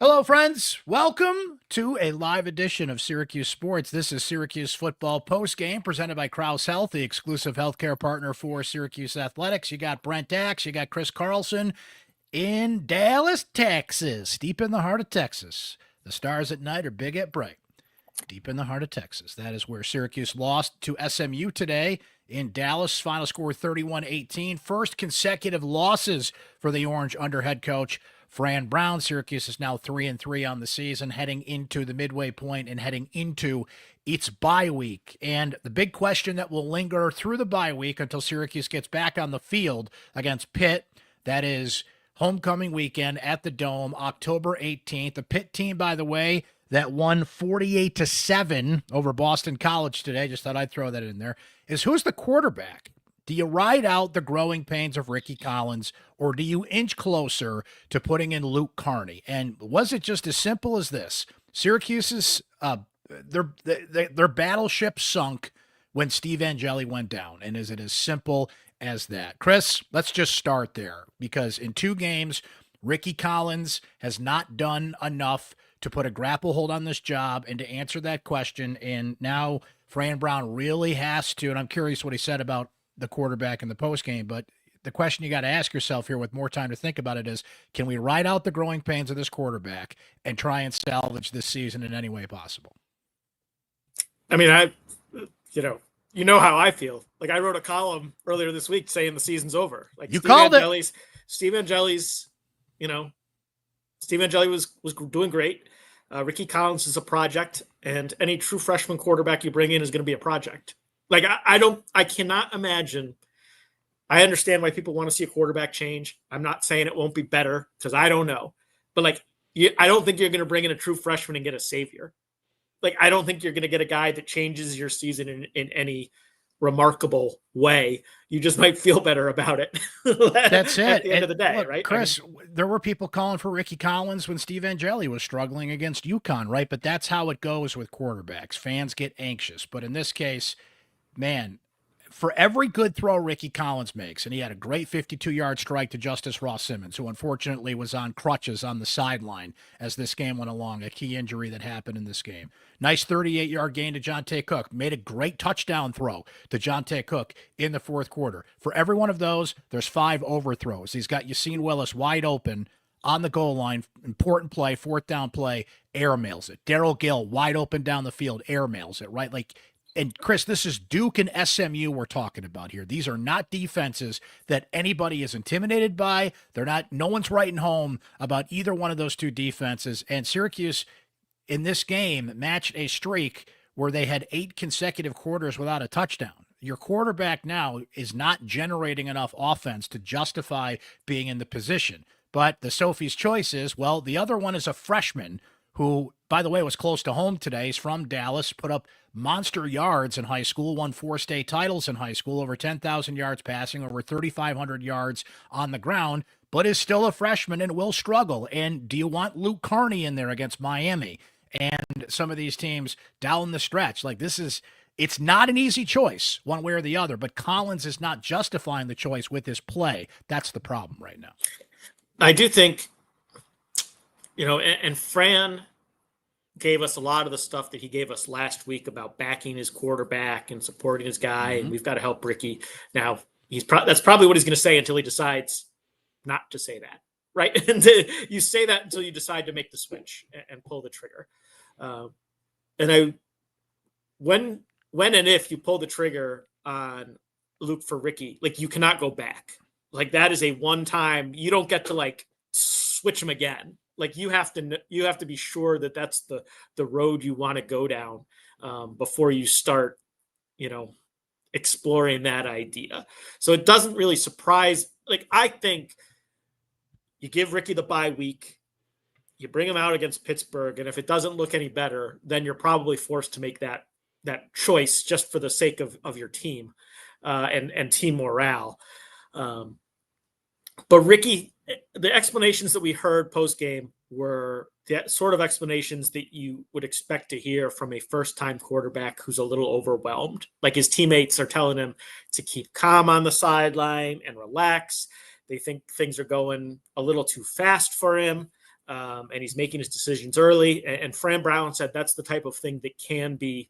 Hello, friends. Welcome to a live edition of Syracuse Sports. This is Syracuse football postgame presented by Crouse Health, the exclusive healthcare partner for Syracuse Athletics. You got Brent Axe, you got Chris Carlson in Dallas, Texas, deep in the heart of Texas. The stars at night are big at bright, deep in the heart of Texas. That is where Syracuse lost to SMU today in Dallas. Final score 31-18. First consecutive losses for the Orange under head coach Fran Brown. Syracuse is now 3-3 on the season, heading into the midway point and heading into its bye week. And the big question that will linger through the bye week until Syracuse gets back on the field against Pitt, that is homecoming weekend at the Dome, October 18th. The Pitt team, by the way, that won 48-7 over Boston College today, just thought I'd throw that in there, is who's the quarterback? Do you ride out the growing pains of Rickie Collins, or do you inch closer to putting in Luke Carney? And was it just as simple as this? Syracuse's their battleship sunk when Steve Angeli went down, and is it as simple as that? Chris, let's just start there, because in 2 games, Rickie Collins has not done enough to put a grapple hold on this job and to answer that question. And now Fran Brown really has to, and I'm curious what he said about the quarterback in the postgame, but the question you got to ask yourself here with more time to think about it is, can we ride out the growing pains of this quarterback and try and salvage this season in any way possible? I mean, you know how I feel. Like, I wrote a column earlier this week saying the season's over. Like, you called it. Steve Angeli's, Steve Angeli was doing great. Rickie Collins is a project, and any true freshman quarterback you bring in is going to be a project. Like, I cannot imagine. I understand why people want to see a quarterback change. I'm not saying it won't be better, because I don't know. But I don't think you're going to bring in a true freshman and get a savior. Like, I don't think you're going to get a guy that changes your season in any remarkable way. You just might feel better about it. That's it. At the end of the day, look, right? Chris, there were people calling for Rickie Collins when Steve Angeli was struggling against UConn, right? But that's how it goes with quarterbacks. Fans get anxious. But in this case, man, for every good throw Rickie Collins makes, and he had a great 52-yard strike to Justice Ross Simmons, who unfortunately was on crutches on the sideline as this game went along, a key injury that happened in this game. Nice 38-yard gain to Jonte Cook. Made a great touchdown throw to Jonte Cook in the fourth quarter. For every one of those, there's 5 overthrows. He's got Yassine Willis wide open on the goal line. Important play, fourth down play, airmails it. Darryl Gill wide open down the field, airmails it, right? And Chris, this is Duke and SMU we're talking about here. These are not defenses that anybody is intimidated by. No one's writing home about either one of those 2 defenses. And Syracuse in this game matched a streak where they had 8 consecutive quarters without a touchdown. Your quarterback now is not generating enough offense to justify being in the position. But the Sophie's choice is, well, the other one is a freshman who, by the way, was close to home today. He's from Dallas, put up monster yards in high school, won 4 state titles in high school, over 10,000 yards passing, over 3,500 yards on the ground, but is still a freshman and will struggle. And do you want Luke Carney in there against Miami and some of these teams down the stretch? It's not an easy choice one way or the other, but Collins is not justifying the choice with his play. That's the problem right now. I do think, and Fran gave us a lot of the stuff that he gave us last week about backing his quarterback and supporting his guy, and we've got to help Rickie. Now, that's probably what he's going to say until he decides not to say that, right? And you say that until you decide to make the switch and pull the trigger. When and if you pull the trigger on Luke for Rickie, you cannot go back. That is a one-time. You don't get to switch him again. You have to be sure that that's the road you want to go down before you start, exploring that idea. So it doesn't really surprise. I think you give Rickie the bye week, you bring him out against Pittsburgh, and if it doesn't look any better, then you're probably forced to make that choice just for the sake of your team and team morale. But Rickie, the explanations that we heard post-game were the sort of explanations that you would expect to hear from a first-time quarterback who's a little overwhelmed. His teammates are telling him to keep calm on the sideline and relax. They think things are going a little too fast for him. and he's making his decisions early. And Fran Brown said that's the type of thing that can be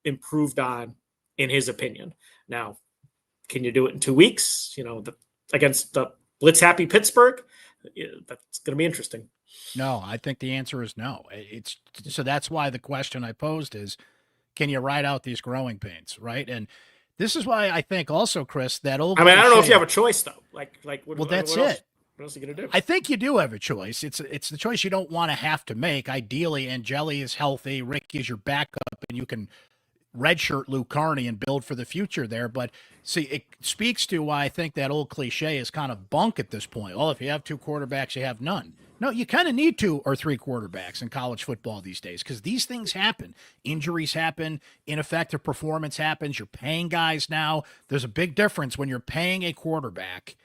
improved on, in his opinion. Now, can you do it in 2 weeks? Against the blitz happy Pittsburgh, that's going to be interesting. No, I think the answer is no. So that's why the question I posed is, can you ride out these growing pains, right? And this is why I think also, Chris, that old. I mean, I don't know if you have a choice though. That's what it. What else are you going to do? I think you do have a choice. It's the choice you don't want to have to make. Ideally, Angeli is healthy, Rickie is your backup, and you can redshirt Luke Carney and build for the future there. But see, it speaks to why I think that old cliche is kind of bunk at this point. Well, if you have 2 quarterbacks, you have none. No, you kind of need 2 or 3 quarterbacks in college football these days because these things happen. Injuries happen. Ineffective performance happens. You're paying guys now. There's a big difference when you're paying a quarterback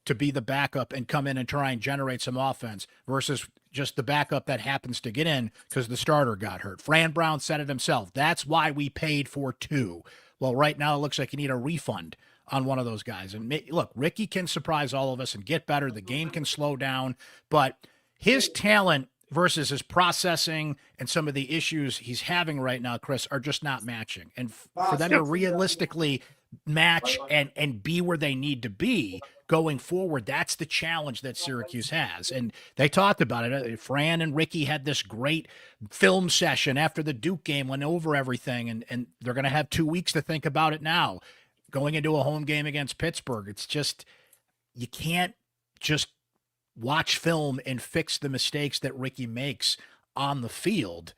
to be the backup and come in and try and generate some offense versus just the backup that happens to get in because the starter got hurt. Fran Brown said it himself. That's why we paid for 2. Well, right now it looks like you need a refund on one of those guys. And look, Rickie can surprise all of us and get better. The game can slow down, but his talent versus his processing and some of the issues he's having right now, Chris, are just not matching. And for them to realistically match and be where they need to be going forward, that's the challenge that Syracuse has. And they talked about it. Fran and Rickie had this great film session after the Duke game, went over everything, and they're going to have 2 weeks to think about it now. Going into a home game against Pittsburgh, it's just, you can't just watch film and fix the mistakes that Rickie makes on the field.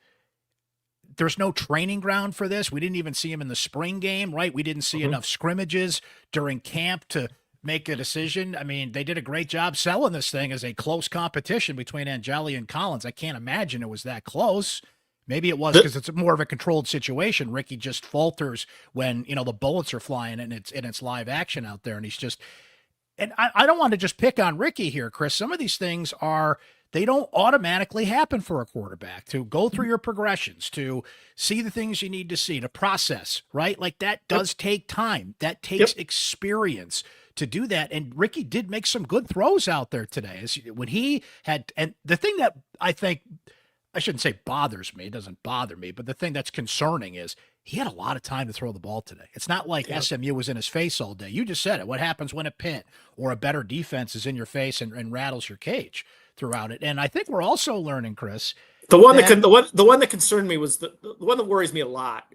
There's no training ground for this. We didn't even see him in the spring game, right? We didn't see enough scrimmages during camp to make a decision. I mean, they did a great job selling this thing as a close competition between Angeli and Collins. I can't imagine it was that close. Maybe it was because it's more of a controlled situation. Rickie just falters when, the bullets are flying and it's live action out there. And he's just, and I don't want to just pick on Rickie here, Chris. Some of these things they don't automatically happen for a quarterback. To go through your progressions, to see the things you need to see, to process, right? Like that does take time. That takes experience to do that. And Rickie did make some good throws out there today. When he had, and the thing that I think, I shouldn't say bothers me, it doesn't bother me, but the thing that's concerning is he had a lot of time to throw the ball today. It's not like SMU was in his face all day. You just said it. What happens when a Pitt or a better defense is in your face and rattles your cage throughout it? And I think we're also learning, Chris. The one that concerned me was the one that worries me a lot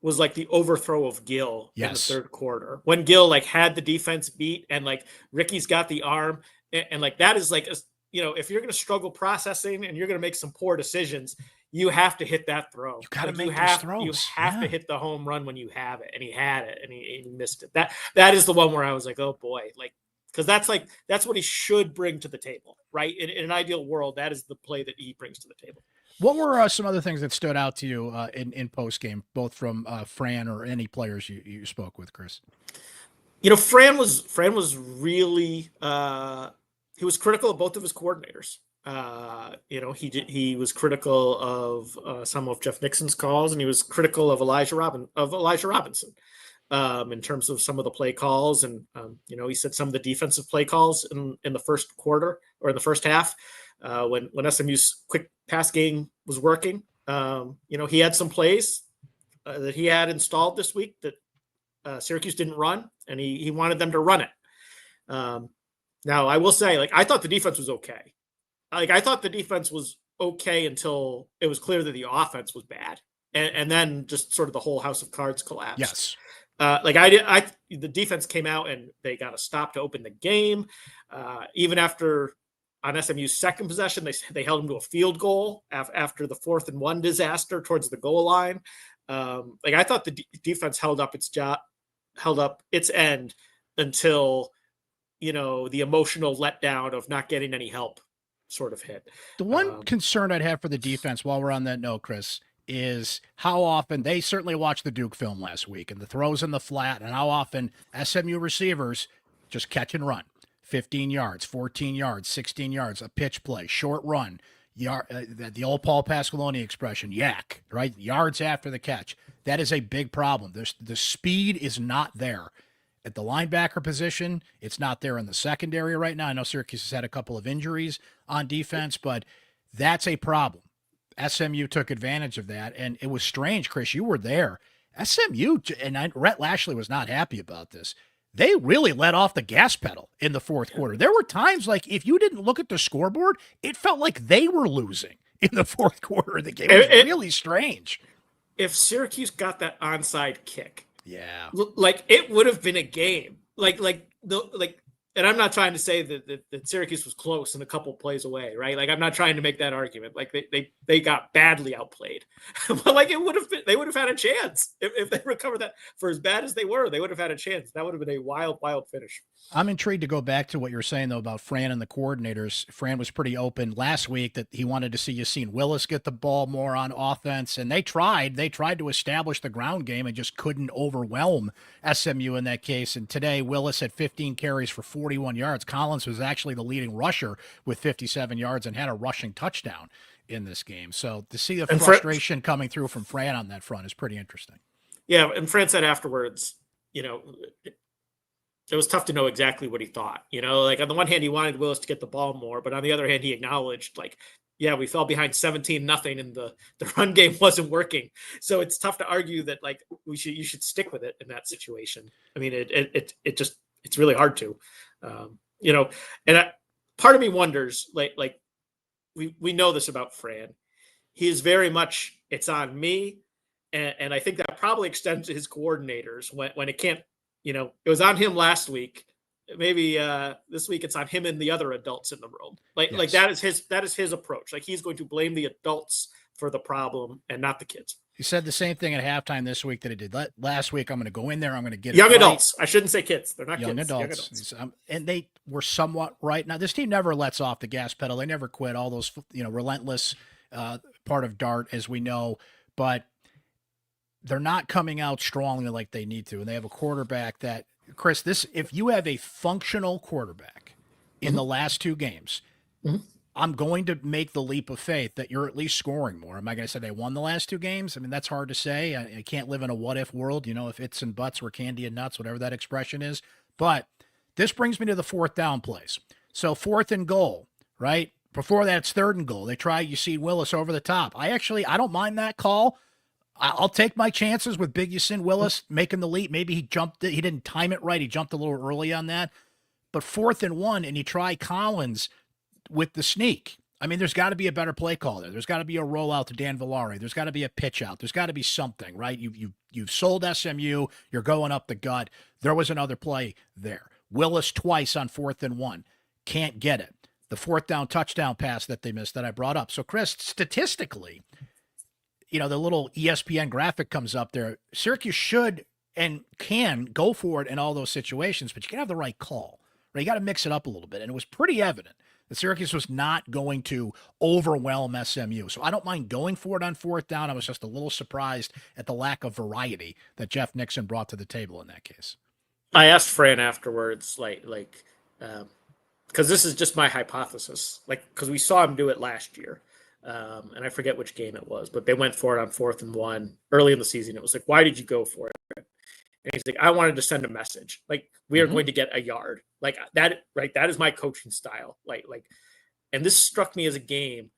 was like the overthrow of Gill in the third quarter when Gill had the defense beat and Rickie's got the arm and that is if you're going to struggle processing and you're going to make some poor decisions, you have to hit that throw. You got to make those throws. You have to hit the home run when you have it, and he had it, and he missed it. That is the one where I was like, oh boy, because that's what he should bring to the table, right? In an ideal world, that is the play that he brings to the table. What were some other things that stood out to you in postgame, both from Fran or any players you spoke with, Chris? Fran was really he was critical of both of his coordinators. He was critical of some of Jeff Nixon's calls, and he was critical of Elijah Robinson in terms of some of the play calls. And he said some of the defensive play calls in the first quarter or in the first half when SMU's quick pass game was working. He had some plays that he had installed this week that Syracuse didn't run, and he wanted them to run it. Now, I will say, I thought the defense was okay. I thought the defense was okay until it was clear that the offense was bad. And then just sort of the whole house of cards collapsed. Yes. The defense came out and they got a stop to open the game. Even after on SMU's second possession, they held them to a field goal after the 4th and 1 disaster towards the goal line. I thought the defense held up its end until the emotional letdown of not getting any help sort of hit. The one concern I'd have for the defense while we're on that note, Chris, is how often they certainly watched the Duke film last week and the throws in the flat and how often SMU receivers just catch and run 15 yards, 14 yards, 16 yards, a pitch play, short run, the old Paul Pasqualoni expression, yak, right? Yards after the catch. That is a big problem. The speed is not there. at the linebacker position. It's not there in the secondary right now. I know Syracuse has had a couple of injuries on defense, but that's a problem. SMU took advantage of that, and it was strange, Chris. You were there. SMU, and Rhett Lashley was not happy about this. They really let off the gas pedal in the fourth quarter. There were times, like, if you didn't look at the scoreboard, it felt like they were losing in the fourth quarter of the game. It was really strange. If Syracuse got that onside kick, yeah, like, it would have been a game. And I'm not trying to say that Syracuse was close and a couple plays away, right? Like, I'm not trying to make that argument. Like, they got badly outplayed, but like, they would have had a chance if they recovered that. For as bad as they were, they would have had a chance. That would have been a wild finish. I'm intrigued to go back to what you were saying, though, about Fran and the coordinators. Fran was pretty open last week that he wanted to see Yassine Willis get the ball more on offense, and they tried to establish the ground game and just couldn't overwhelm SMU in that case. And today, Willis had 15 carries for 41 yards. Collins was actually the leading rusher with 57 yards and had a rushing touchdown in this game. So to see the frustration coming through from Fran on that front is pretty interesting. Yeah, and Fran said afterwards, it was tough to know exactly what he thought. Like, on the one hand, he wanted Willis to get the ball more, but on the other hand, he acknowledged, like, yeah, we fell behind 17-0 and the run game wasn't working. So it's tough to argue that, like, you should stick with it in that situation. I mean, it's really hard to, part of me wonders, like we know this about Fran. He is very much, it's on me. And I think that probably extends to his coordinators when it can't, it was on him last week. Maybe this week it's on him and the other adults in the room. Like that is his approach. Like, he's going to blame the adults for the problem and not the kids. He said the same thing at halftime this week that he did last week. I'm going to go in there. I'm going to get young adults. I shouldn't say kids. They're not young kids. Adults. And they were somewhat right. Now, this team never lets off the gas pedal. They never quit. All those, relentless part of Dart, as we know, but they're not coming out strongly like they need to. And they have a quarterback that, Chris, if you have a functional quarterback in the last two games, I'm going to make the leap of faith that you're at least scoring more. Am I going to say they won the last two games? I mean, that's hard to say. I can't live in a what-if world, if ifs and buts were candy and nuts, whatever that expression is. But this brings me to the fourth down plays. So 4th and goal, right? Before that, it's 3rd and goal. They try Yassine Willis over the top. I don't mind that call. I'll take my chances with Big Yassine Willis making the leap. Maybe he didn't time it right. He jumped a little early on that. But 4th and 1, and you try Collins with the sneak. I mean, there's got to be a better play call there. There's got to be a rollout to Dan Villari. There's got to be a pitch out. There's got to be something, right? You've sold SMU. You're going up the gut. There was another play there. Willis twice on 4th and 1. Can't get it. The 4th down touchdown pass that they missed that I brought up. So, Chris, statistically, the little ESPN graphic comes up there. Syracuse should and can go for it in all those situations, but you got to have the right call, right? You got to mix it up a little bit. And it was pretty evident that Syracuse was not going to overwhelm SMU. So I don't mind going for it on 4th down. I was just a little surprised at the lack of variety that Jeff Nixon brought to the table in that case. I asked Fran afterwards, because this is just my hypothesis, because we saw him do it last year. And I forget which game it was, but they went for it on 4th and 1 early in the season. It was like, why did you go for it? And he's like, I wanted to send a message. Like, we are going to get a yard. Like that, right? That is my coaching style. And this struck me as a game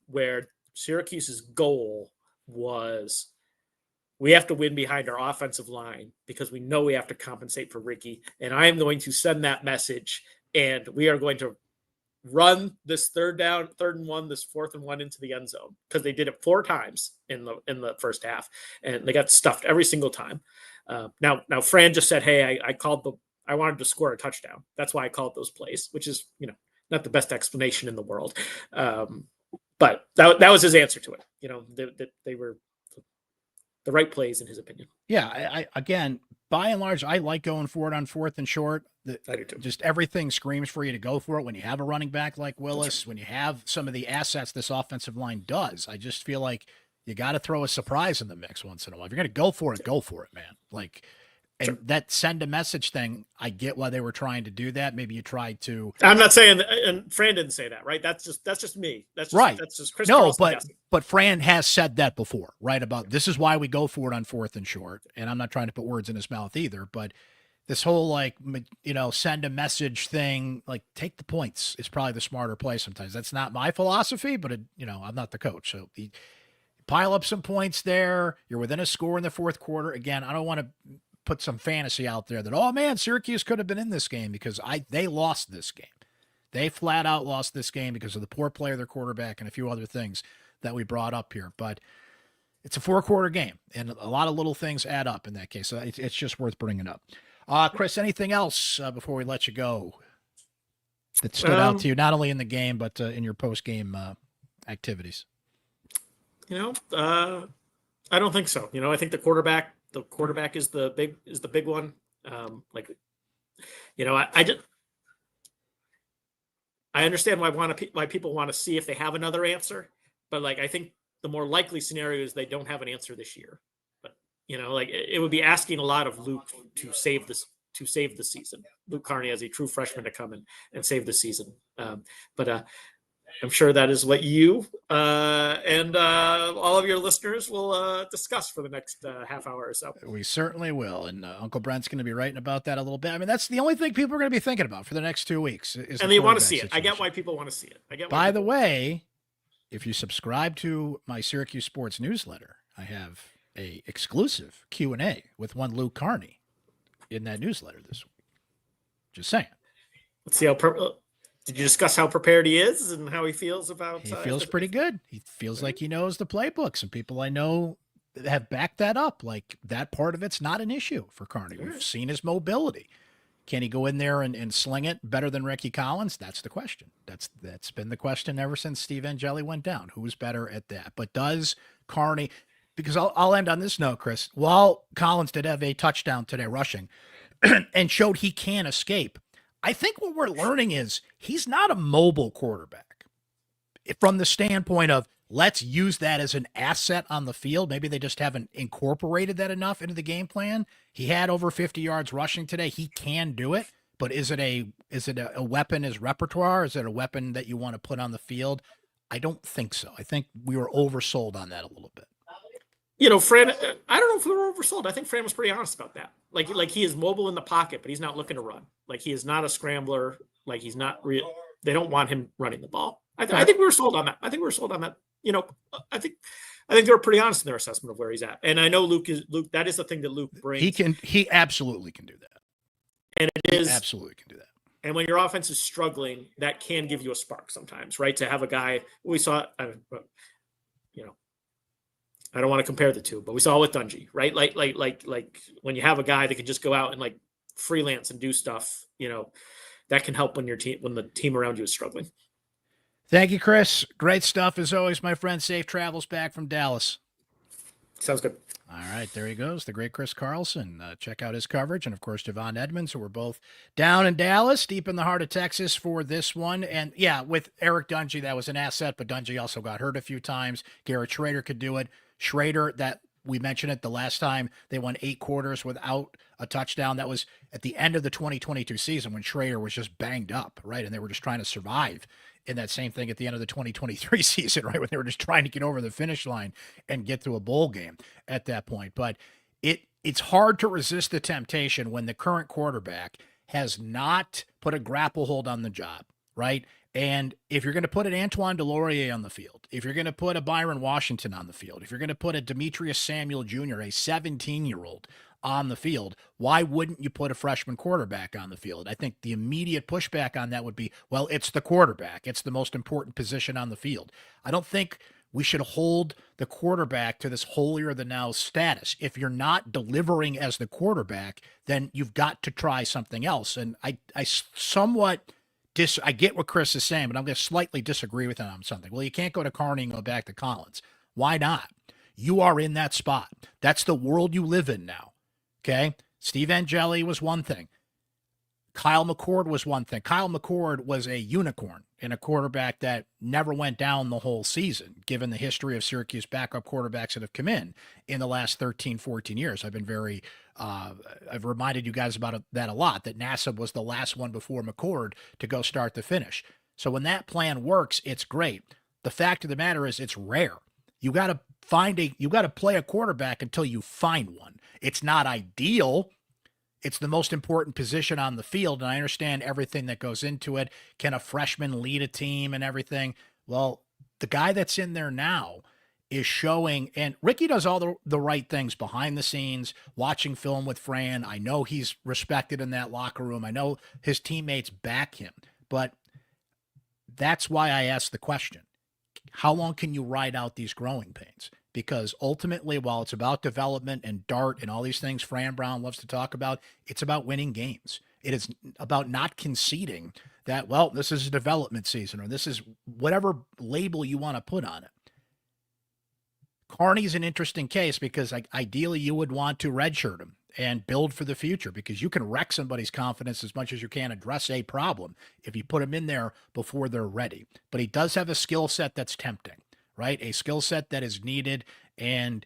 where Syracuse's goal was, we have to win behind our offensive line because we know we have to compensate for Rickie. And I am going to send that message, and we are going to run this 3rd and 1, this 4th and 1 into the end zone, because they did it 4 times in the first half, and they got stuffed every single time. Now Fran just said, hey, I wanted to score a touchdown. That's why I called those plays, which is, not the best explanation in the world. But that was his answer to it. They were the right plays in his opinion. Yeah. I again, by and large, I like going for it on 4th and short. I do too. Just everything screams for you to go for it when you have a running back like Willis, when you have some of the assets this offensive line does. I just feel like you got to throw a surprise in the mix once in a while. If you're going to go for it, man. And that send a message thing, I get why they were trying to do that. Maybe you tried to. I'm not saying, and Fran didn't say that, right? That's just me. That's just, right. That's just Chris. No, but Fran has said that before, right? About this is why we go for it on 4th and short. And I'm not trying to put words in his mouth either, but This whole send a message thing, like take the points is probably the smarter play sometimes. That's not my philosophy, but I'm not the coach. So pile up some points there. You're within a score in the fourth quarter. Again, I don't want to put some fantasy out there that, oh man, Syracuse could have been in this game because they lost this game. They flat out lost this game because of the poor play of their quarterback and a few other things that we brought up here. But it's a 4-quarter game, and a lot of little things add up in that case. So it's just worth bringing up. Chris, anything else before we let you go that stood out to you, not only in the game, but in your post-game activities? I don't think so. I think the quarterback is the big one. I understand why people want to see if they have another answer, but I think the more likely scenario is they don't have an answer this year. But it would be asking a lot of Luke to save the season. Luke Carney as a true freshman to come and save the season. But I'm sure that is what you and all of your listeners will discuss for the next half hour or so. We certainly will. And Uncle Brent's going to be writing about that a little bit. I mean, that's the only thing people are going to be thinking about for the next 2 weeks. And they want to see it. I get why people want to see it. By the way, if you subscribe to my Syracuse Sports newsletter, I have a exclusive Q&A with one Luke Carney in that newsletter this week. Just saying. Let's see how did you discuss how prepared he is and how he feels about? He feels pretty good. He feels like he knows the playbook. Some people I know have backed that up. Like that part of it's not an issue for Carney. We've seen his mobility. Can he go in there and sling it better than Rickie Collins? That's the question. That's been the question ever since Steve Angeli went down. Who's better at that? But does Carney? Because I'll end on this note, Chris. While Collins did have a touchdown today rushing and showed he can escape, I think what we're learning is he's not a mobile quarterback from the standpoint of let's use that as an asset on the field. Maybe they just haven't incorporated that enough into the game plan. He had over 50 yards rushing today. He can do it, but is it a weapon as repertoire? Is it a weapon that you want to put on the field? I don't think so. I think we were oversold on that a little bit. Fran, I don't know if we were oversold. I think Fran was pretty honest about that. Like he is mobile in the pocket, but he's not looking to run. Like he is not a scrambler. Like he's not real. They don't want him running the ball. I think we were sold on that. I think I think they were pretty honest in their assessment of where he's at. And I know Luke. That is the thing that Luke brings. He absolutely can do that. And he absolutely can do that. And when your offense is struggling, that can give you a spark sometimes, right? To have a guy we saw, I don't want to compare the two, but we saw it with Dungy, right? Like when you have a guy that can just go out and freelance and do stuff, that can help when the team around you is struggling. Thank you, Chris. Great stuff as always, my friend. Safe travels back from Dallas. Sounds good. All right, there he goes, the great Chris Carlson. Check out his coverage, and of course, Devon Edmonds, who were both down in Dallas, deep in the heart of Texas for this one. And yeah, with Eric Dungy, that was an asset, but Dungy also got hurt a few times. Garrett Schrader could do it. Schrader, that we mentioned it the last time, they won 8 quarters without a touchdown. That was at the end of the 2022 season when Schrader was just banged up, right? And they were just trying to survive in that same thing at the end of the 2023 season, right? When they were just trying to get over the finish line and get through a bowl game at that point. But it's hard to resist the temptation when the current quarterback has not put a grapple hold on the job, right? And if you're going to put an Antoine Delorier on the field, if you're going to put a Byron Washington on the field, if you're going to put a Demetrius Samuel Jr., a 17-year-old on the field, why wouldn't you put a freshman quarterback on the field? I think the immediate pushback on that would be, well, it's the quarterback. It's the most important position on the field. I don't think we should hold the quarterback to this holier-than-thou status. If you're not delivering as the quarterback, then you've got to try something else. And I somewhat... I get what Chris is saying, but I'm going to slightly disagree with him on something. Well, you can't go to Carney and go back to Collins. Why not? You are in that spot. That's the world you live in now. Okay? Steve Angeli was one thing. Kyle McCord was one thing. Kyle McCord was a unicorn and a quarterback that never went down the whole season, given the history of Syracuse backup quarterbacks that have come in the last 13, 14 years. I've been very... I've reminded you guys about that a lot, that Nassib was the last one before McCord to go start to finish. So when that plan works, it's great. The fact of the matter is it's rare. You got to play a quarterback until you find one. It's not ideal. It's the most important position on the field, and I understand everything that goes into it. Can a freshman lead a team and everything? Well, the guy that's in there now is showing, and Rickie does all the right things behind the scenes, watching film with Fran. I know he's respected in that locker room. I know his teammates back him, but that's why I asked the question. How long can you ride out these growing pains? Because ultimately, while it's about development and dart and all these things Fran Brown loves to talk about, it's about winning games. It is about not conceding that, well, this is a development season or this is whatever label you want to put on it. Carney's an interesting case because ideally you would want to redshirt him and build for the future because you can wreck somebody's confidence as much as you can address a problem if you put him in there before they're ready. But he does have a skill set that's tempting, right? A skill set that is needed. And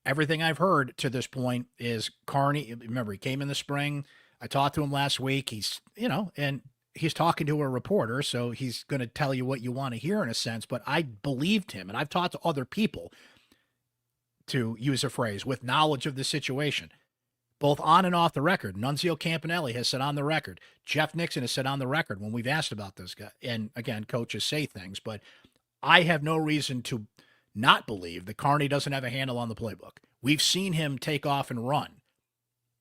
everything I've heard to this point is Carney. Remember, he came in the spring. I talked to him last week. He's, and he's talking to a reporter, so he's going to tell you what you want to hear in a sense. But I believed him, and I've talked to other people, to use a phrase, with knowledge of the situation, both on and off the record. Nunzio Campanelli has said on the record. Jeff Nixon has said on the record when we've asked about this guy. And again, coaches say things, but I have no reason to not believe that Carney doesn't have a handle on the playbook. We've seen him take off and run.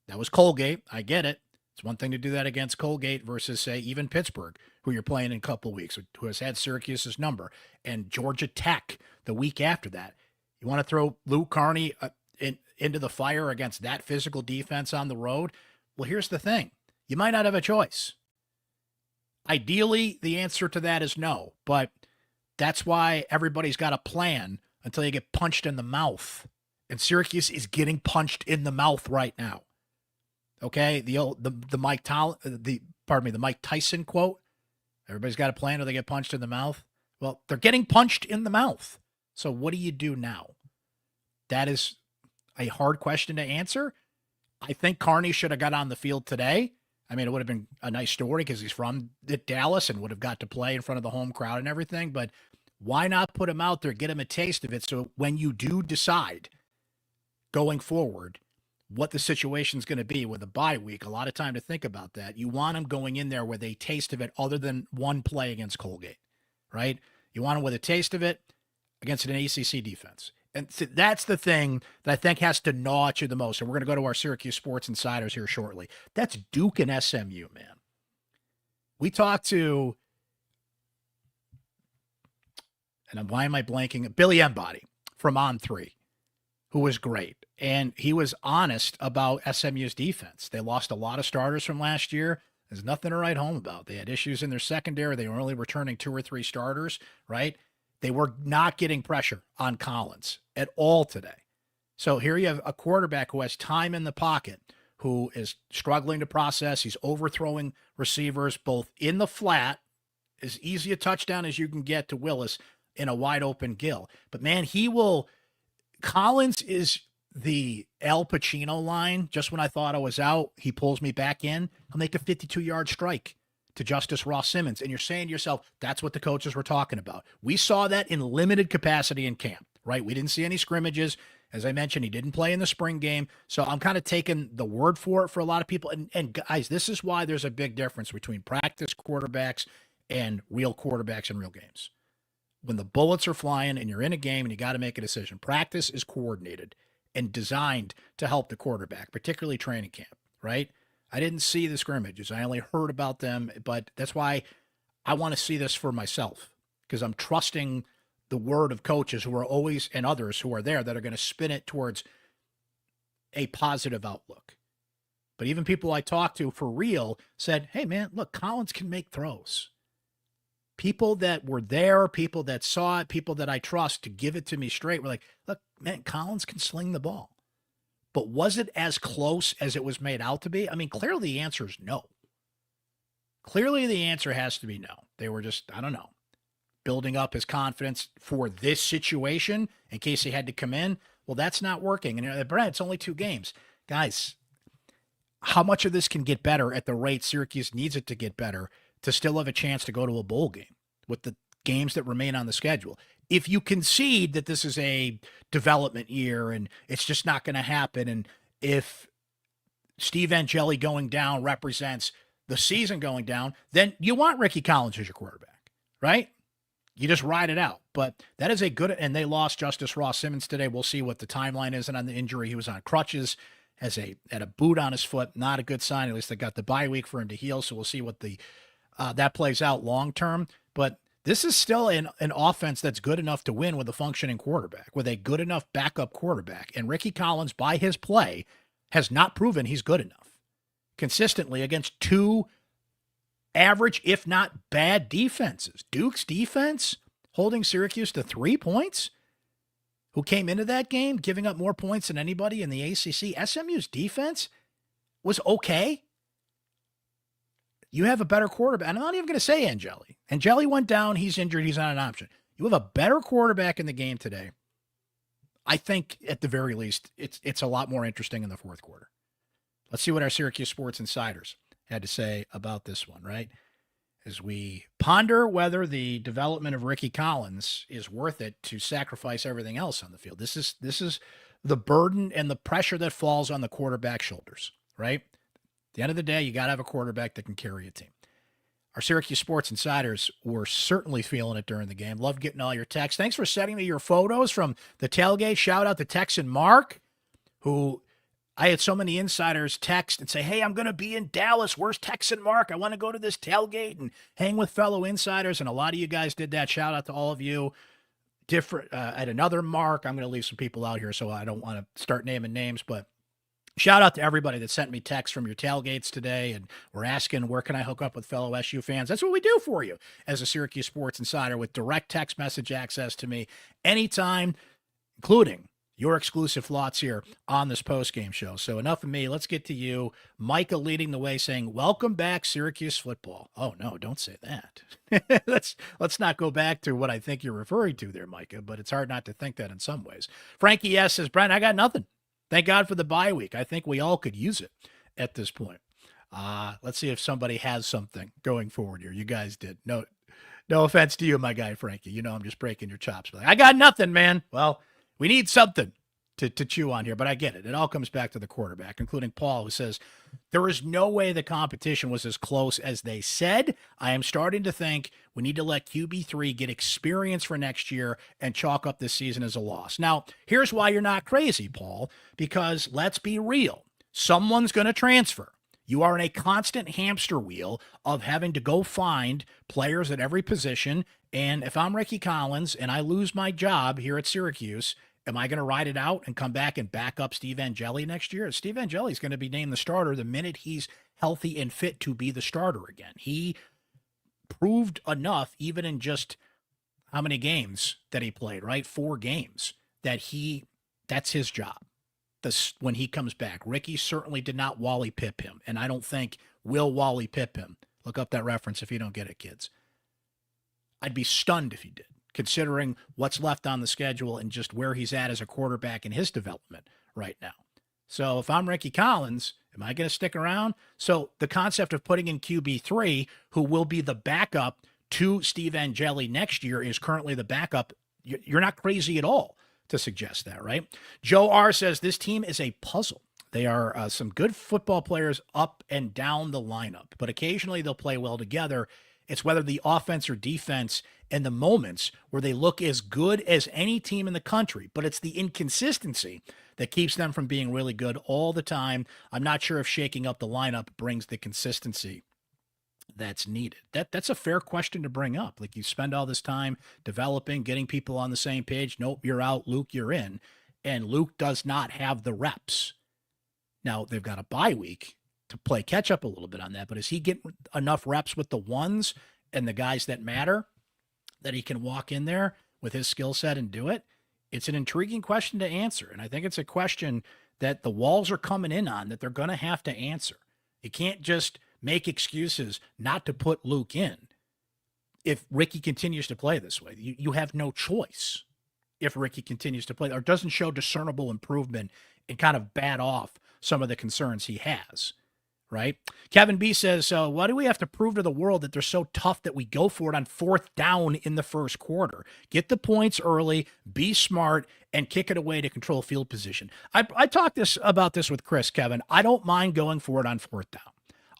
That was Colgate. I get it. It's one thing to do that against Colgate versus, say, even Pittsburgh, who you're playing in a couple of weeks, who has had Syracuse's number, and Georgia Tech the week after that. You want to throw Luke Carney into the fire against that physical defense on the road? Well, here's the thing. You might not have a choice. Ideally, the answer to that is no, but that's why everybody's got a plan until you get punched in the mouth. And Syracuse is getting punched in the mouth right now. Okay? The Mike Tyson quote. Everybody's got a plan or they get punched in the mouth. Well, they're getting punched in the mouth. So what do you do now? That is a hard question to answer. I think Carney should have got on the field today. I mean, it would have been a nice story because he's from Dallas and would have got to play in front of the home crowd and everything. But why not put him out there, get him a taste of it, so when you do decide going forward what the situation's going to be with a bye week, a lot of time to think about that. You want him going in there with a taste of it other than one play against Colgate, right? You want him with a taste of it against an ACC defense. And that's the thing that I think has to gnaw at you the most. And we're going to go to our Syracuse Sports Insiders here shortly. That's Duke and SMU, man. We talked to, and why am I blanking? Billy Embody from On3, who was great. And he was honest about SMU's defense. They lost a lot of starters from last year. There's nothing to write home about. They had issues in their secondary. They were only returning 2 or 3 starters, right? They were not getting pressure on Collins at all today. So here you have a quarterback who has time in the pocket, who is struggling to process. He's overthrowing receivers both in the flat, as easy a touchdown as you can get to Willis in a wide open gill. But man, Collins is the Al Pacino line. Just when I thought I was out, he pulls me back in. He'll make a 52-yard strike to Justice Ross Simmons. And you're saying to yourself, that's what the coaches were talking about. We saw that in limited capacity in camp, right? We didn't see any scrimmages. As I mentioned, he didn't play in the spring game. So I'm kind of taking the word for it for a lot of people. And guys, this is why there's a big difference between practice quarterbacks and real quarterbacks in real games. When the bullets are flying and you're in a game and you got to make a decision, practice is coordinated and designed to help the quarterback, particularly training camp, right? I didn't see the scrimmages. I only heard about them, but that's why I want to see this for myself, because I'm trusting the word of coaches who are always, and others who are there, that are going to spin it towards a positive outlook. But even people I talked to for real said, hey, man, look, Collins can make throws. People that were there, people that saw it, people that I trust to give it to me straight were like, look, man, Collins can sling the ball. But was it as close as it was made out to be? I mean, clearly the answer is no. Clearly the answer has to be no. They were just, I don't know, building up his confidence for this situation in case he had to come in. Well, that's not working. And Brent, it's only 2 games. Guys, how much of this can get better at the rate Syracuse needs it to get better to still have a chance to go to a bowl game with the games that remain on the schedule? If you concede that this is a development year and it's just not going to happen, and if Steve Angeli going down represents the season going down, then you want Rickie Collins as your quarterback, right? You just ride it out. But that is a good, and they lost Justice Ross Simmons today. We'll see what the timeline is. And on the injury, he was on crutches, had a boot on his foot. Not a good sign. At least they got the bye week for him to heal. So we'll see what that plays out long term. But this is still an offense that's good enough to win with a functioning quarterback, with a good enough backup quarterback. And Rickie Collins, by his play, has not proven he's good enough consistently against two average, if not bad, defenses. Duke's defense holding Syracuse to 3 points, who came into that game giving up more points than anybody in the ACC. SMU's defense was okay. You have a better quarterback. I'm not even going to say Angeli. Angeli went down. He's injured. He's not an option. You have a better quarterback in the game today. I think, at the very least, it's a lot more interesting in the fourth quarter. Let's see what our Syracuse Sports Insiders had to say about this one, right? As we ponder whether the development of Rickie Collins is worth it to sacrifice everything else on the field. This is the burden and the pressure that falls on the quarterback's shoulders, right? At the end of the day, you got to have a quarterback that can carry a team. Our Syracuse Sports Insiders were certainly feeling it during the game. Love getting all your texts. Thanks for sending me your photos from the tailgate. Shout out to Texan Mark, who I had so many insiders text and say, hey, I'm going to be in Dallas. Where's Texan Mark? I want to go to this tailgate and hang with fellow insiders. And a lot of you guys did that. Shout out to all of you. Different at another Mark. I'm going to leave some people out here, so I don't want to start naming names, but shout out to everybody that sent me texts from your tailgates today and were asking, where can I hook up with fellow SU fans? That's what we do for you as a Syracuse Sports Insider, with direct text message access to me anytime, including your exclusive thoughts here on this postgame show. So enough of me. Let's get to you. Micah leading the way saying, welcome back, Syracuse football. Oh, no, don't say that. Let's not go back to what I think you're referring to there, Micah, but it's hard not to think that in some ways. Frankie S. says, Brent, I got nothing. Thank God for the bye week. I think we all could use it at this point. Let's see if somebody has something going forward here. You guys did. No offense to you, my guy, Frankie. You know I'm just breaking your chops. But I got nothing, man. Well, we need something to chew on here, but I get it. It all comes back to the quarterback, including Paul, who says, there is no way the competition was as close as they said. I am starting to think we need to let QB3 get experience for next year and chalk up this season as a loss. Now, here's why you're not crazy, Paul, because let's be real. Someone's going to transfer. You are in a constant hamster wheel of having to go find players at every position. And if I'm Rickie Collins and I lose my job here at Syracuse, am I going to ride it out and come back and back up Steve Angeli next year? Steve Angeli is going to be named the starter the minute he's healthy and fit to be the starter again. He proved enough, even in just how many games that he played, right? 4 games, that's his job. When he comes back. Rickie certainly did not Wally Pip him, and I don't think will Wally Pip him. Look up that reference if you don't get it, kids. I'd be stunned if he did, considering what's left on the schedule and just where he's at as a quarterback in his development right now. So if I'm Rickie Collins, am I going to stick around? So the concept of putting in QB3, who will be the backup to Steve Angeli next year, is currently the backup. You're not crazy at all to suggest that, right? Joe R. says this team is a puzzle. They are some good football players up and down the lineup, but occasionally they'll play well together. It's whether the offense or defense and the moments where they look as good as any team in the country, but it's the inconsistency that keeps them from being really good all the time. I'm not sure if shaking up the lineup brings the consistency that's needed. That's a fair question to bring up. Like, you spend all this time developing, getting people on the same page. Nope, you're out. Luke, you're in. And Luke does not have the reps. Now, they've got a bye week to play catch up a little bit on that, but is he getting enough reps with the ones and the guys that matter that he can walk in there with his skill set and do it? It's an intriguing question to answer. And I think it's a question that the walls are coming in on, that they're going to have to answer. You can't just make excuses not to put Luke in if Rickie continues to play this way. You have no choice if Rickie continues to play or doesn't show discernible improvement and kind of bat off some of the concerns he has, right? Kevin B says, so why do we have to prove to the world that they're so tough that we go for it on 4th down in the first quarter? Get the points early, be smart, and kick it away to control field position. I talked about this with Chris, Kevin. I don't mind going for it on 4th down.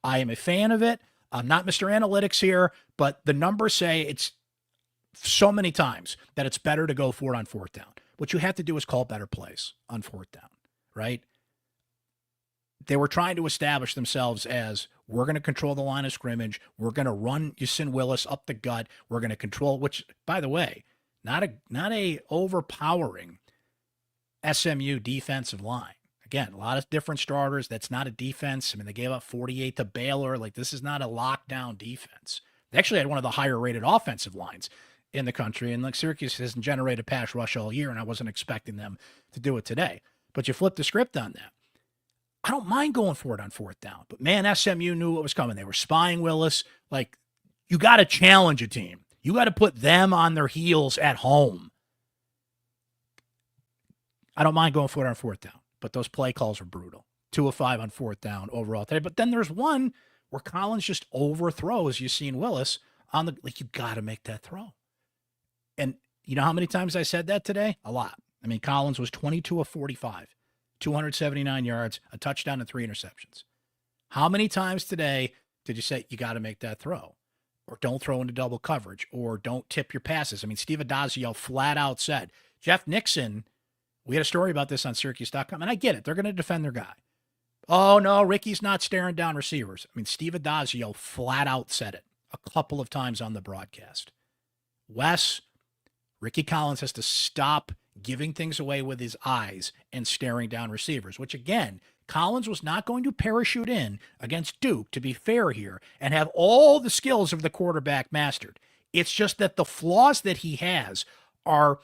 I am a fan of it. I'm not Mr. Analytics here, but the numbers say it's so many times that it's better to go for it on 4th down. What you have to do is call better plays on 4th down, right? They were trying to establish themselves as, we're going to control the line of scrimmage. We're going to run Yasin Willis up the gut. We're going to control, which, by the way, not a overpowering SMU defensive line. Again, a lot of different starters. That's not a defense. I mean, they gave up 48 to Baylor. Like, this is not a lockdown defense. They actually had one of the higher rated offensive lines in the country. And like, Syracuse hasn't generated pass rush all year, and I wasn't expecting them to do it today. But you flip the script on that. I don't mind going for it on 4th down, but man, SMU knew what was coming. They were spying Willis. Like, you got to challenge a team. You got to put them on their heels at home. I don't mind going for it on 4th down, but those play calls were brutal. 2 of 5 on 4th down overall today. But then there's one where Collins just overthrows Yasin Willis on the, like, you got to make that throw. And you know how many times I said that today? A lot. I mean, Collins was 22 of 45. 279 yards, a touchdown, and 3 interceptions. How many times today did you say you got to make that throw? Or don't throw into double coverage, or don't tip your passes? I mean, Steve Addazio flat out said, Jeff Nixon, we had a story about this on syracuse.com, and I get it. They're going to defend their guy. Oh, no, Rickie's not staring down receivers. I mean, Steve Addazio flat out said it a couple of times on the broadcast. Rickie Collins has to stop giving things away with his eyes and staring down receivers, which, again, Collins was not going to parachute in against Duke, to be fair here, and have all the skills of the quarterback mastered. It's just that the flaws that he has are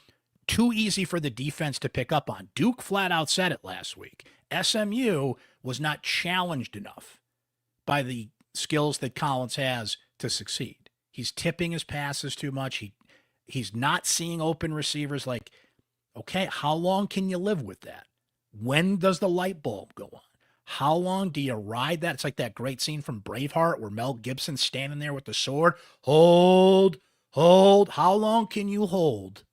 too easy for the defense to pick up on. Duke flat out said it last week. SMU was not challenged enough by the skills that Collins has to succeed. He's tipping his passes too much. He's not seeing open receivers. Like, okay, how long can you live with that? When does the light bulb go on? How long do you ride that? It's like that great scene from Braveheart where Mel Gibson's standing there with the sword. Hold. How long can you hold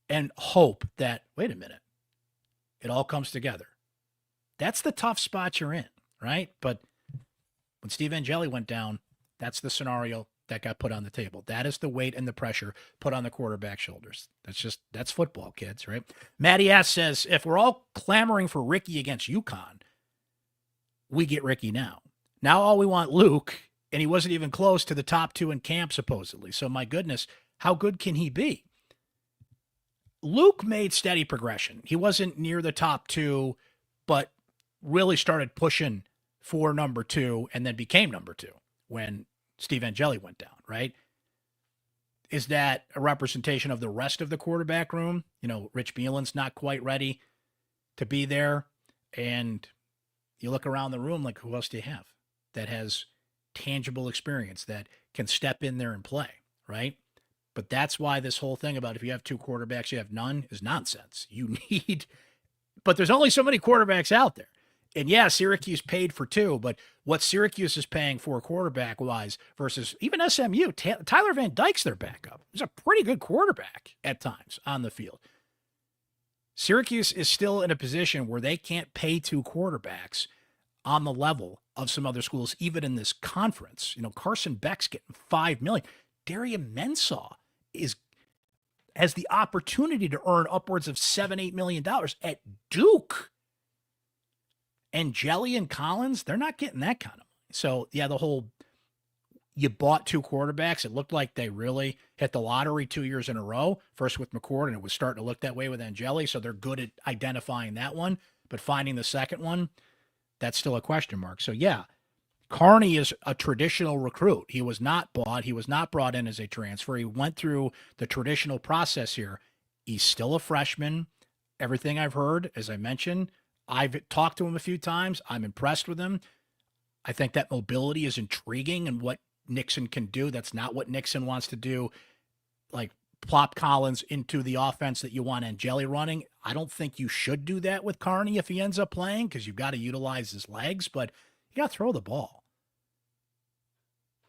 and hope that, wait a minute, it all comes together? That's the tough spot you're in, right? But when Steve Angeli went down, that's the scenario that got put on the table. That is the weight and the pressure put on the quarterback's shoulders. That's football, kids, right? Matty S says, if we're all clamoring for Rickie against UConn, we get Rickie now. Now all we want Luke, and he wasn't even close to the top 2 in camp, supposedly. So my goodness, how good can he be? Luke made steady progression. He wasn't near the top 2, but really started pushing for number 2 and then became number 2 when Steve Angeli went down, right? Is that a representation of the rest of the quarterback room? You know, Rich Bielen's not quite ready to be there. And you look around the room, like, who else do you have that has tangible experience that can step in there and play, right? But that's why this whole thing about if you have 2 quarterbacks, you have none is nonsense. You need, but there's only so many quarterbacks out there. And yeah, Syracuse paid for 2, but what Syracuse is paying for quarterback-wise versus even SMU, Tyler Van Dyke's their backup. He's a pretty good quarterback at times on the field. Syracuse is still in a position where they can't pay 2 quarterbacks on the level of some other schools, even in this conference. You know, Carson Beck's getting $5 million. Darian Mensah has the opportunity to earn upwards of $7-8 million at Duke. And Jelly and Collins, they're not getting that kind of money. So, yeah, the whole, you bought 2 quarterbacks. It looked like they really hit the lottery 2 years in a row. First with McCord, and it was starting to look that way with Angeli. So they're good at identifying that one. But finding the second one, that's still a question mark. So, yeah, Carney is a traditional recruit. He was not bought. He was not brought in as a transfer. He went through the traditional process here. He's still a freshman. Everything I've heard, as I mentioned, I've talked to him a few times. I'm impressed with him. I think that mobility is intriguing and what Nixon can do. That's not what Nixon wants to do, like plop Collins into the offense that you want Angeli running. I don't think you should do that with Carney if he ends up playing, because you've got to utilize his legs, but you got to throw the ball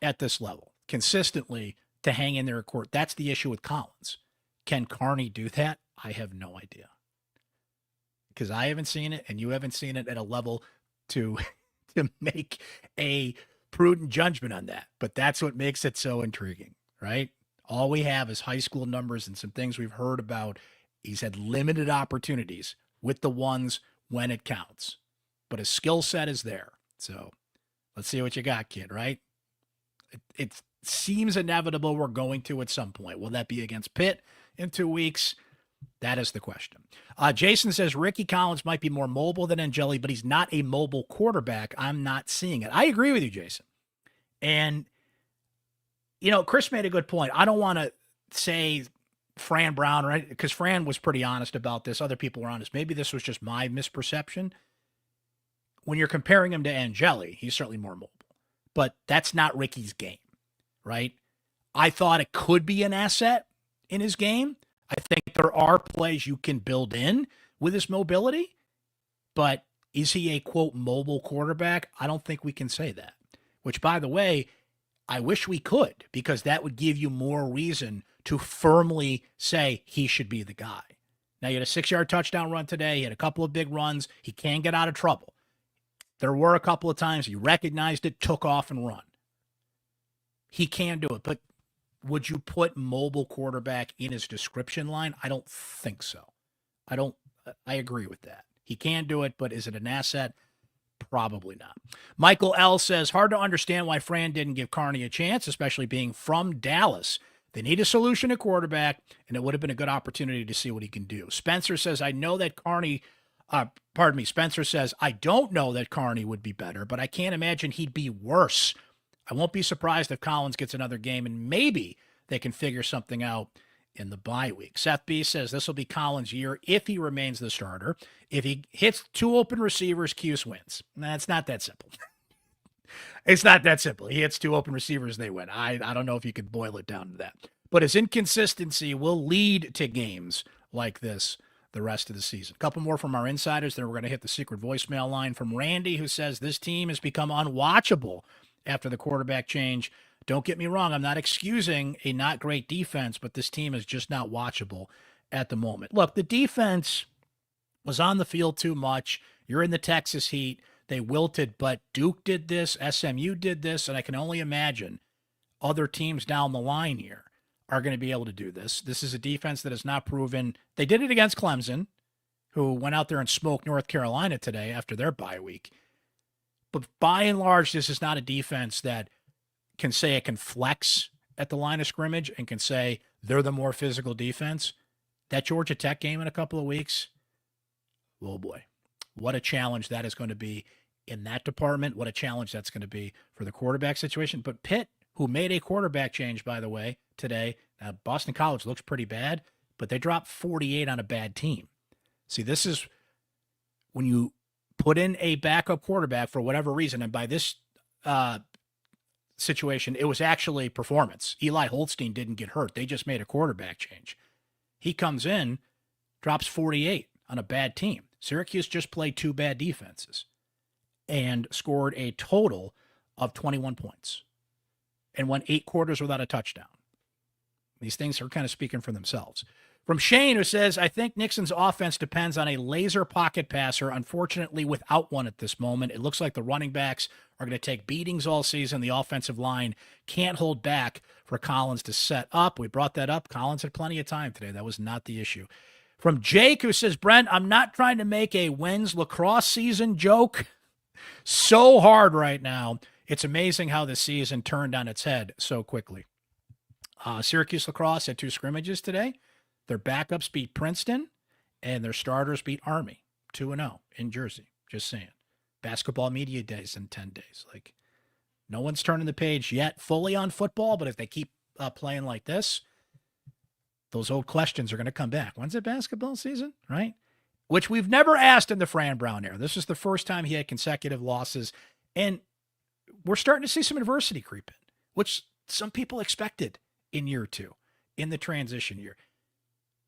at this level consistently to hang in there at court. That's the issue with Collins. Can Carney do that? I have no idea, because I haven't seen it and you haven't seen it at a level to make a prudent judgment on that. But that's what makes it so intriguing, right? All we have is high school numbers and some things we've heard about. He's had limited opportunities with the ones when it counts, but his skill set is there. So let's see what you got, kid, right? It seems inevitable we're going to at some point. Will that be against Pitt in 2 weeks? That is the question. Jason says Rickie Collins might be more mobile than Angeli, but he's not a mobile quarterback. I'm not seeing it. I agree with you, Jason. And, Chris made a good point. I don't want to say Fran Brown, right? Because Fran was pretty honest about this. Other people were honest. Maybe this was just my misperception. When you're comparing him to Angeli, he's certainly more mobile. But that's not Rickie's game, right? I thought it could be an asset in his game. I think there are plays you can build in with his mobility, but is he a, quote, mobile quarterback? I don't think we can say that, which, by the way, I wish we could, because that would give you more reason to firmly say he should be the guy. Now, he had a 6-yard touchdown run today. He had a couple of big runs. He can get out of trouble. There were a couple of times he recognized it, took off and run. He can do it, but would you put mobile quarterback in his description line? I don't think so. I agree with that. He can do it, but is it an asset? Probably not. Michael L. says, hard to understand why Fran didn't give Carney a chance, especially being from Dallas. They need a solution at quarterback, and it would have been a good opportunity to see what he can do. Spencer says, Spencer says, I don't know that Carney would be better, but I can't imagine he'd be worse. I won't be surprised if Collins gets another game, and maybe they can figure something out in the bye week. Seth B says this will be Collins' year if he remains the starter. If he hits 2 open receivers, Cuse wins. Nah, it's not that simple. It's not that simple. He hits 2 open receivers, they win. I don't know if you could boil it down to that. But his inconsistency will lead to games like this the rest of the season. A couple more from our insiders, then we're going to hit the secret voicemail line from Randy, who says this team has become unwatchable after the quarterback change. Don't get me wrong, I'm not excusing a not great defense, but this team is just not watchable at the moment. Look, the defense was on the field too much. You're in the Texas heat. They wilted, but Duke did this, SMU did this, and I can only imagine other teams down the line here are going to be able to do this. This is a defense that has not proven. They did it against Clemson, who went out there and smoked North Carolina today after their bye week. But by and large, this is not a defense that can say it can flex at the line of scrimmage and can say they're the more physical defense. That Georgia Tech game in a couple of weeks, oh boy, what a challenge that is going to be in that department. What a challenge that's going to be for the quarterback situation. But Pitt, who made a quarterback change, by the way, today, Boston College looks pretty bad, but they dropped 48 on a bad team. See, this is when you put in a backup quarterback for whatever reason, and by this situation, it was actually performance. Eli Holstein didn't get hurt. They just made a quarterback change. He comes in, drops 48 on a bad team. Syracuse just played 2 bad defenses and scored a total of 21 points and went 8 quarters without a touchdown. These things are kind of speaking for themselves. From Shane, who says, I think Nixon's offense depends on a laser pocket passer. Unfortunately, without one at this moment, it looks like the running backs are going to take beatings all season. The offensive line can't hold back for Collins to set up. We brought that up. Collins had plenty of time today. That was not the issue. From Jake, who says, Brent, I'm not trying to make a when's lacrosse season joke. So hard right now. It's amazing how the season turned on its head so quickly. Syracuse lacrosse had 2 scrimmages today. Their backups beat Princeton, and their starters beat Army 2-0 in Jersey. Just saying. Basketball media days in 10 days. Like, no one's turning the page yet fully on football, but if they keep playing like this, those old questions are going to come back. When's it basketball season, right? Which we've never asked in the Fran Brown era. This is the first time he had consecutive losses, and we're starting to see some adversity creep in, which some people expected in year 2. in the transition year.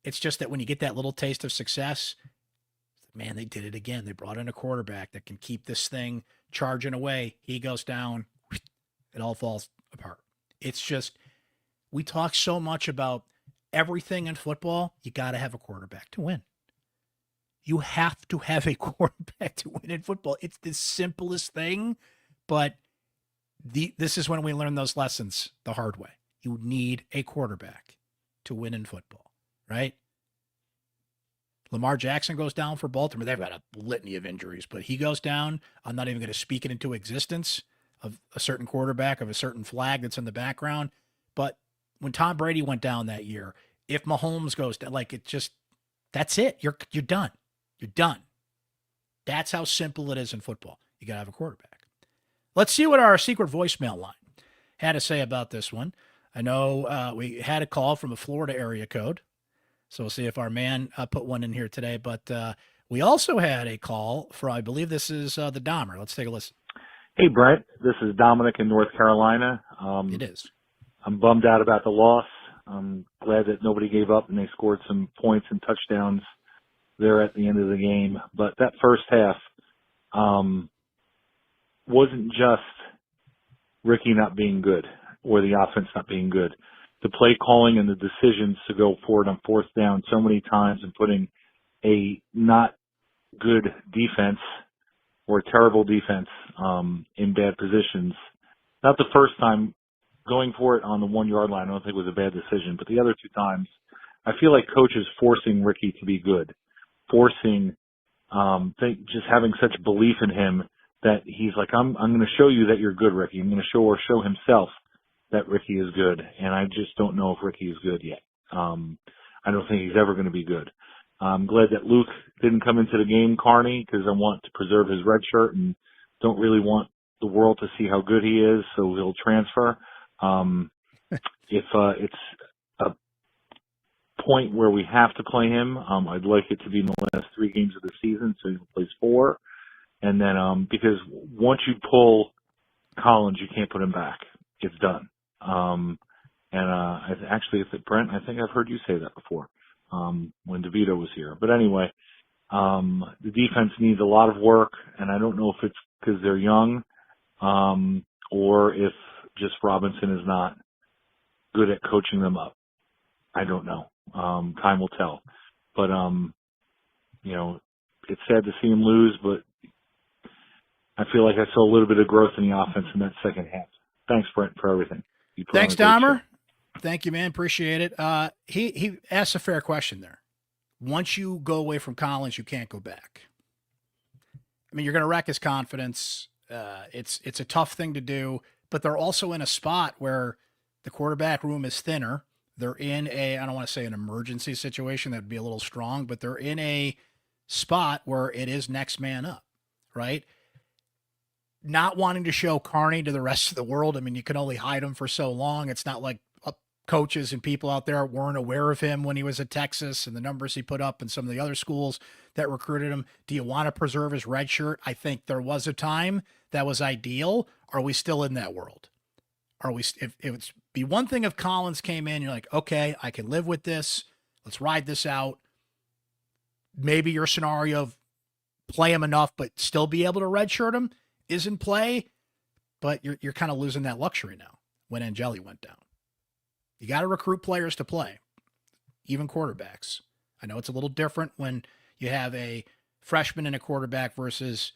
It's just that when you get that little taste of success, man, they did it again. They brought in a quarterback that can keep this thing charging away. He goes down. It all falls apart. It's just, we talk so much about everything in football. You got to have a quarterback to win. You have to have a quarterback to win in football. It's the simplest thing, but this is when we learn those lessons the hard way. You need a quarterback to win in football, right? Lamar Jackson goes down for Baltimore. They've got a litany of injuries, but he goes down. I'm not even going to speak it into existence of a certain quarterback, of a certain flag that's in the background. But when Tom Brady went down that year, if Mahomes goes down, like, it just, that's it. You're done. You're done. That's how simple it is in football. You got to have a quarterback. Let's see what our secret voicemail line had to say about this one. I know we had a call from a Florida area code, so we'll see if our man put one in here today. But we also had a call from, I believe this is the Dahmer. Let's take a listen. Hey, Brent. This is Dominic in North Carolina. It is. I'm bummed out about the loss. I'm glad that nobody gave up and they scored some points and touchdowns there at the end of the game. But that first half wasn't just Rickie not being good or the offense not being good. The play calling and the decisions to go forward on fourth down so many times and putting a not good defense or terrible defense in bad positions. Not the first time going for it on the 1 yard line, I don't think it was a bad decision, but the other two times, I feel like coaches forcing Rickie to be good, forcing, just having such belief in him that he's like, I'm going to show you that you're good, Rickie. I'm going to show himself that Rickie is good, and I just don't know if Rickie is good yet. I don't think he's ever going to be good. I'm glad that Luke didn't come into the game, Carney, because I want to preserve his red shirt and don't really want the world to see how good he is, so he'll transfer. If it's a point where we have to play him, I'd like it to be in the last 3 games of the season, so he plays 4. And then because once you pull Collins, you can't put him back. It's done. Brent, I think I've heard you say that before when DeVito was here. But anyway, the defense needs a lot of work, and I don't know if it's because they're young or if just Robinson is not good at coaching them up. I don't know. Time will tell. But, it's sad to see him lose, but I feel like I saw a little bit of growth in the offense in that second half. Thanks, Brent, for everything. Thanks, Dahmer. Thank you, man. Appreciate it. He asked a fair question there. Once you go away from Collins, you can't go back. I mean, you're going to wreck his confidence. It's a tough thing to do, but they're also in a spot where the quarterback room is thinner. They're in I don't want to say an emergency situation. That'd be a little strong, but they're in a spot where it is next man up, right? Not wanting to show Carney to the rest of the world. I mean, you can only hide him for so long. It's not like coaches and people out there weren't aware of him when he was at Texas and the numbers he put up in some of the other schools that recruited him. Do you want to preserve his red shirt? I think there was a time that was ideal. Are we still in that world? If it's be one thing if Collins came in, you're like, okay, I can live with this. Let's ride this out. Maybe your scenario of play him enough, but still be able to redshirt him is in play, but you're kind of losing that luxury now when Angeli went down. You got to recruit players to play, even quarterbacks. I know it's a little different when you have a freshman and a quarterback versus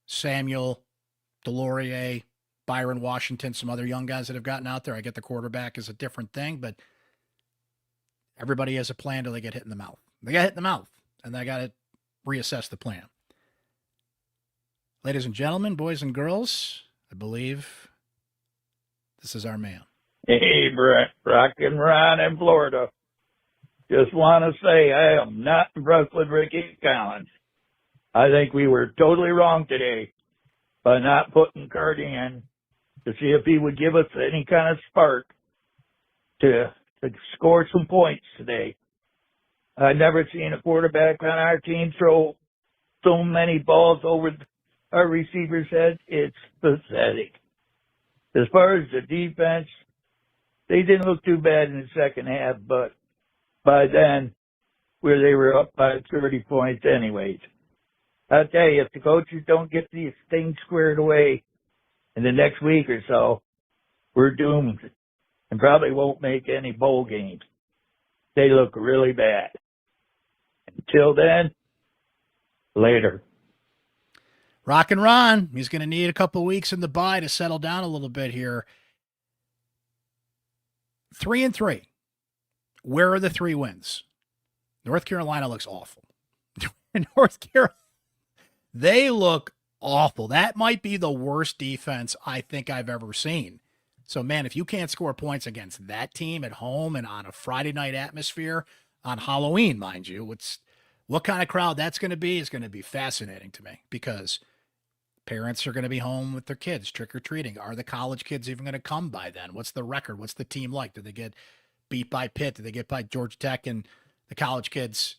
Samuel, Delorier, Byron Washington, some other young guys that have gotten out there. I get the quarterback is a different thing, but everybody has a plan till they get hit in the mouth. They got hit in the mouth, and they got to reassess the plan. Ladies and gentlemen, boys and girls, I believe this is our man. Hey, Brent, Rockin' Ron in Florida. Just want to say I am not impressed with Rickie Collins. I think we were totally wrong today by not putting Cardi in to see if he would give us any kind of spark to score some points today. I've never seen a quarterback on our team throw so many balls over our receivers' heads. It's pathetic. As far as the defense, they didn't look too bad in the second half, but by then, where they were up by 30 points anyways. I'll tell you, if the coaches don't get these things squared away in the next week or so, we're doomed and probably won't make any bowl games. They look really bad. Until then, later. Rock and Ron, he's going to need a couple weeks in the bye to settle down a little bit here. 3-3. Where are the 3 wins? North Carolina looks awful. North Carolina, they look awful. That might be the worst defense I think I've ever seen. So, man, if you can't score points against that team at home and on a Friday night atmosphere on Halloween, mind you, what kind of crowd that's going to be is going to be fascinating to me, because parents are going to be home with their kids trick-or-treating. Are the college kids even going to come by then? What's the record? What's the team like? Did they get beat by Pitt? Did they get by Georgia Tech? And the college kids,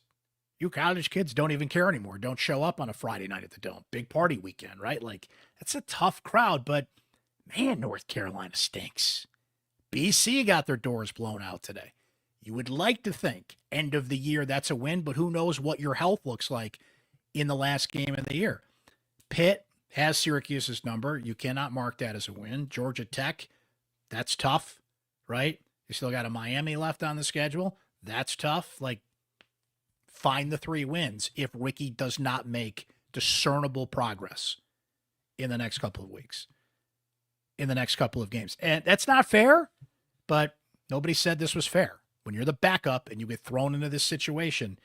you college kids don't even care anymore. Don't show up on a Friday night at the Dome. Big party weekend, right? Like, that's a tough crowd, but man, North Carolina stinks. BC got their doors blown out today. You would like to think end of the year that's a win, but who knows what your health looks like in the last game of the year. Pitt has Syracuse's number. You cannot mark that as a win. Georgia Tech, that's tough, right? You still got a Miami left on the schedule. That's tough. Like, find the 3 wins if Rickie does not make discernible progress in the next couple of weeks, in the next couple of games. And that's not fair, but nobody said this was fair. When you're the backup and you get thrown into this situation,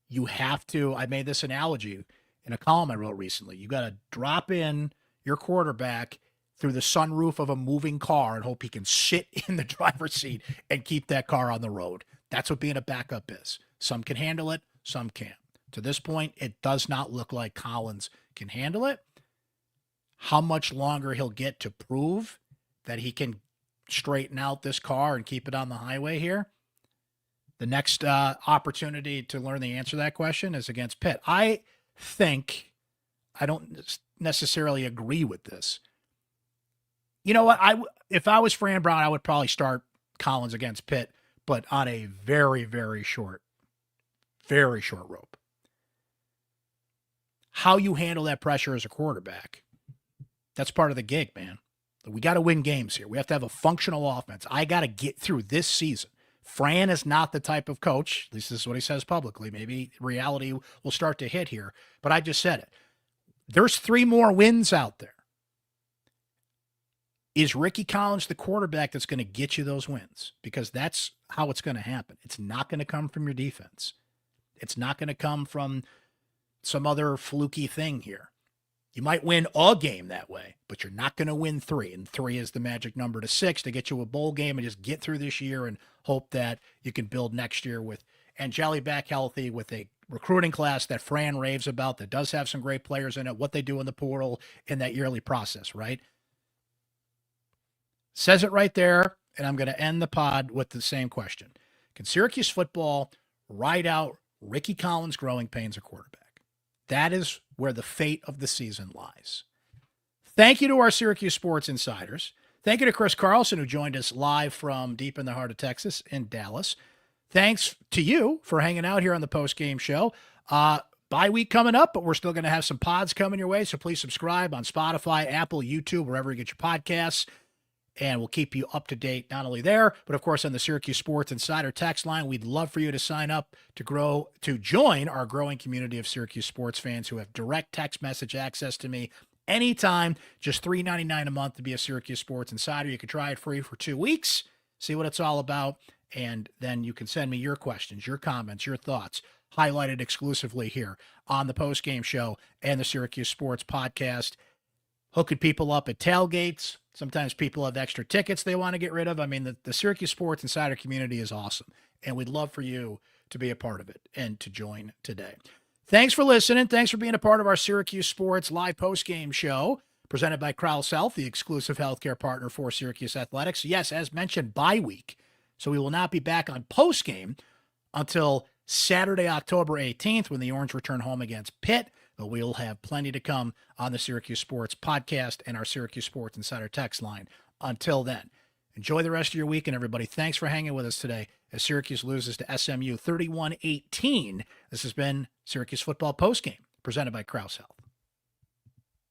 you have to, I made this analogy in a column I wrote recently. You got to drop in your quarterback through the sunroof of a moving car and hope he can sit in the driver's seat and keep that car on the road. That's what being a backup is. Some can handle it, some can't. To this point, it does not look like Collins can handle it. How much longer he'll get to prove that he can straighten out this car and keep it on the highway here? The next opportunity to learn the answer to that question is against Pitt. I think, I don't necessarily agree with this. You know what? If I was Fran Brown, I would probably start Collins against Pitt, but on a very, very short rope. How you handle that pressure as a quarterback, that's part of the gig, man. We got to win games here. We have to have a functional offense. I got to get through this season. Fran is not the type of coach, at least this is what he says publicly. Maybe reality will start to hit here, but I just said it. There's 3 more wins out there. Is Rickie Collins the quarterback that's going to get you those wins? Because that's how it's going to happen. It's not going to come from your defense. It's not going to come from some other fluky thing here. You might win a game that way, but you're not going to win 3. And 3 is the magic number to 6 to get you a bowl game and just get through this year and hope that you can build next year with Angeli back healthy, with a recruiting class that Fran raves about that does have some great players in it, what they do in the portal in that yearly process, right? Says it right there, and I'm going to end the pod with the same question. Can Syracuse football ride out Rickie Collins' growing pains at quarterback? That is where the fate of the season lies. Thank you to our Syracuse Sports Insiders. Thank you to Chris Carlson, who joined us live from deep in the heart of Texas in Dallas. Thanks to you for hanging out here on the postgame show. Bye week coming up, but we're still going to have some pods coming your way, so please subscribe on Spotify, Apple, YouTube, wherever you get your podcasts. And we'll keep you up to date, not only there, but of course on the Syracuse Sports Insider text line. We'd love for you to sign up to join our growing community of Syracuse sports fans who have direct text message access to me anytime. Just $3.99 a month to be a Syracuse Sports Insider. You can try it free for 2 weeks, see what it's all about, and then you can send me your questions, your comments, your thoughts, highlighted exclusively here on the postgame show and the Syracuse Sports Podcast. Hooking people up at tailgates. Sometimes people have extra tickets they want to get rid of. I mean, the Syracuse Sports Insider community is awesome, and we'd love for you to be a part of it and to join today. Thanks for listening. Thanks for being a part of our Syracuse Sports live postgame show presented by Crouse Health, the exclusive healthcare partner for Syracuse Athletics. Yes, as mentioned, bye week. So we will not be back on postgame until Saturday, October 18th, when the Orange return home against Pitt. But we'll have plenty to come on the Syracuse Sports Podcast and our Syracuse Sports Insider text line until then. Enjoy the rest of your weekend, everybody. Thanks for hanging with us today as Syracuse loses to SMU 31-18. This has been Syracuse Football Postgame, presented by Crouse Health.